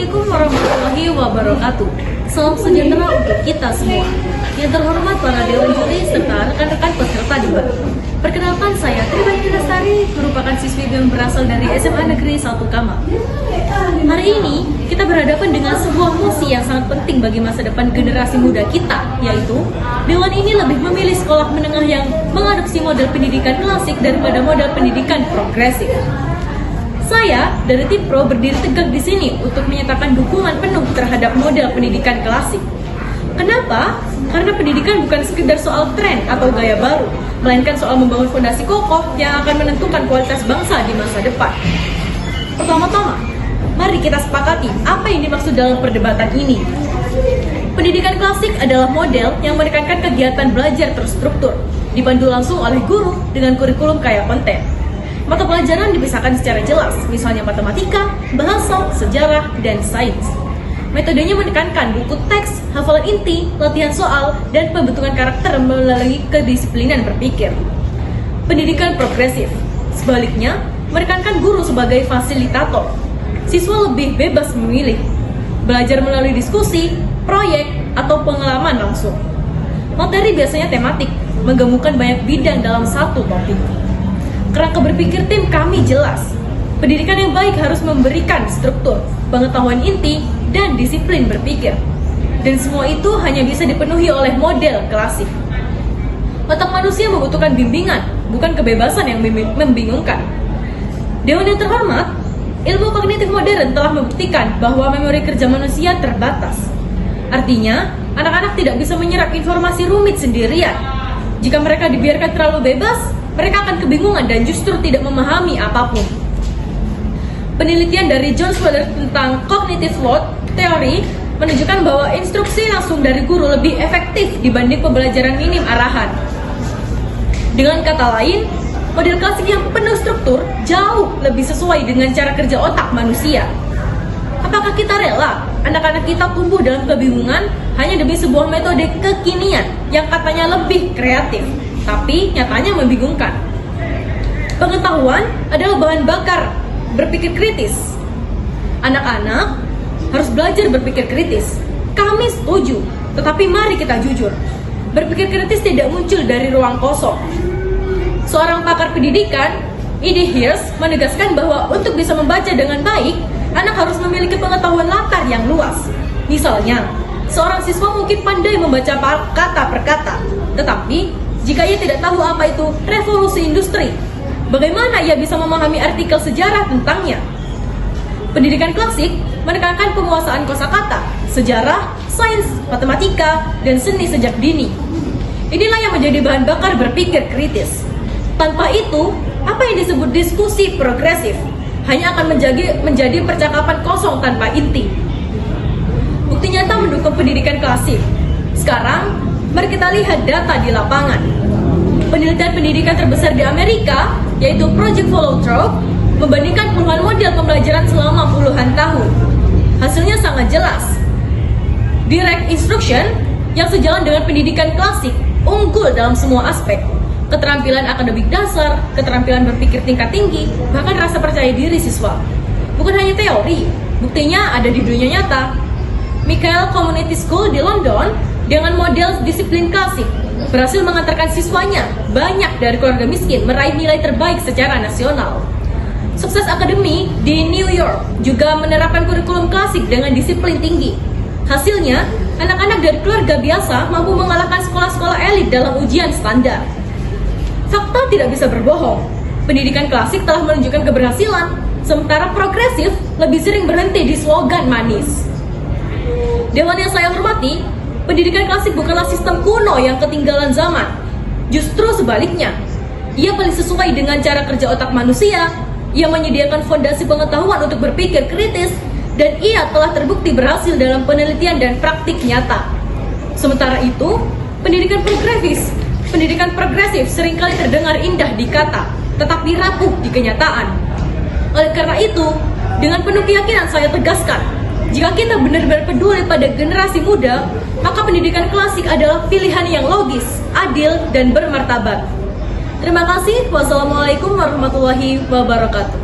Assalamualaikum warahmatullahi wabarakatuh. Salam sejahtera untuk kita semua. Yang terhormat para dewan juri serta rekan-rekan peserta debat. Perkenalkan, saya Tribani Lestari, merupakan siswi yang berasal dari SMA Negeri 1 Kamal. Hari ini kita berhadapan dengan sebuah mosi yang sangat penting bagi masa depan generasi muda kita, yaitu Dewan ini lebih memilih sekolah menengah yang mengadopsi model pendidikan klasik daripada model pendidikan progresif. Saya dari tim Pro berdiri tegak di sini untuk menyatakan dukungan penuh terhadap model pendidikan klasik. Kenapa? Karena pendidikan bukan sekedar soal tren atau gaya baru, melainkan soal membangun fondasi kokoh yang akan menentukan kualitas bangsa di masa depan. Pertama-tama, mari kita sepakati apa yang dimaksud dalam perdebatan ini. Pendidikan klasik adalah model yang menekankan kegiatan belajar terstruktur, dipandu langsung oleh guru dengan kurikulum kaya konten. Mata pelajaran dipisahkan secara jelas, misalnya matematika, bahasa, sejarah, dan sains. Metodenya menekankan buku teks, hafalan inti, latihan soal, dan pembentukan karakter melalui kedisiplinan berpikir. Pendidikan progresif, sebaliknya, menekankan guru sebagai fasilitator. Siswa lebih bebas memilih, belajar melalui diskusi, proyek, atau pengalaman langsung. Materi biasanya tematik, menggabungkan banyak bidang dalam satu topik. Kerangka berpikir tim kami jelas. Pendidikan yang baik harus memberikan struktur, pengetahuan inti, dan disiplin berpikir. Dan semua itu hanya bisa dipenuhi oleh model klasik. Otak manusia membutuhkan bimbingan, bukan kebebasan yang membingungkan. Dewan yang terhormat, ilmu kognitif modern telah membuktikan bahwa memori kerja manusia terbatas. Artinya, anak-anak tidak bisa menyerap informasi rumit sendirian. Jika mereka dibiarkan terlalu bebas, mereka akan kebingungan dan justru tidak memahami apapun. Penelitian dari John Sweller tentang cognitive load theory menunjukkan bahwa instruksi langsung dari guru lebih efektif dibanding pembelajaran minim arahan. Dengan kata lain, model klasik yang penuh struktur jauh lebih sesuai dengan cara kerja otak manusia. Apakah kita rela anak-anak kita tumbuh dalam kebingungan hanya demi sebuah metode kekinian yang katanya lebih kreatif, tapi nyatanya membingungkan? Pengetahuan adalah bahan bakar berpikir kritis. Anak-anak harus belajar berpikir kritis. Kami setuju, tetapi mari kita jujur. Berpikir kritis tidak muncul dari ruang kosong. Seorang pakar pendidikan, E.D. Hirsch, menegaskan bahwa untuk bisa membaca dengan baik, anak harus memiliki pengetahuan latar yang luas. Misalnya, seorang siswa mungkin pandai membaca kata per kata, tetapi jika ia tidak tahu apa itu revolusi industri, bagaimana ia bisa memahami artikel sejarah tentangnya? Pendidikan klasik menekankan penguasaan kosakata, sejarah, sains, matematika, dan seni sejak dini. Inilah yang menjadi bahan bakar berpikir kritis. Tanpa itu, apa yang disebut diskusi progresif hanya akan menjadi percakapan kosong tanpa inti. Bukti nyata mendukung pendidikan klasik. Sekarang, mari kita lihat data di lapangan. Penelitian pendidikan terbesar di Amerika, yaitu Project Follow Through, membandingkan puluhan model pembelajaran selama puluhan tahun. Hasilnya sangat jelas. Direct instruction yang sejalan dengan pendidikan klasik unggul dalam semua aspek. Keterampilan akademik dasar, keterampilan berpikir tingkat tinggi, bahkan rasa percaya diri siswa. Bukan hanya teori, buktinya ada di dunia nyata. Michael Community School di London dengan model disiplin klasik berhasil mengantarkan siswanya, banyak dari keluarga miskin, meraih nilai terbaik secara nasional. Sukses akademi di New York juga menerapkan kurikulum klasik dengan disiplin tinggi. Hasilnya, anak-anak dari keluarga biasa mampu mengalahkan sekolah-sekolah elit dalam ujian standar. Fakta tidak bisa berbohong. Pendidikan klasik telah menunjukkan keberhasilan, sementara progresif lebih sering berhenti di slogan manis. Dewan yang saya hormati, pendidikan klasik bukanlah sistem kuno yang ketinggalan zaman. Justru sebaliknya, ia paling sesuai dengan cara kerja otak manusia. Ia menyediakan fondasi pengetahuan untuk berpikir kritis, dan ia telah terbukti berhasil dalam penelitian dan praktik nyata. Sementara itu, pendidikan progresif seringkali terdengar indah di kata, tetapi rapuh di kenyataan. Oleh karena itu, dengan penuh keyakinan saya tegaskan, jika kita benar-benar peduli pada generasi muda, maka pendidikan klasik adalah pilihan yang logis, adil, dan bermartabat. Terima kasih. Wassalamualaikum warahmatullahi wabarakatuh.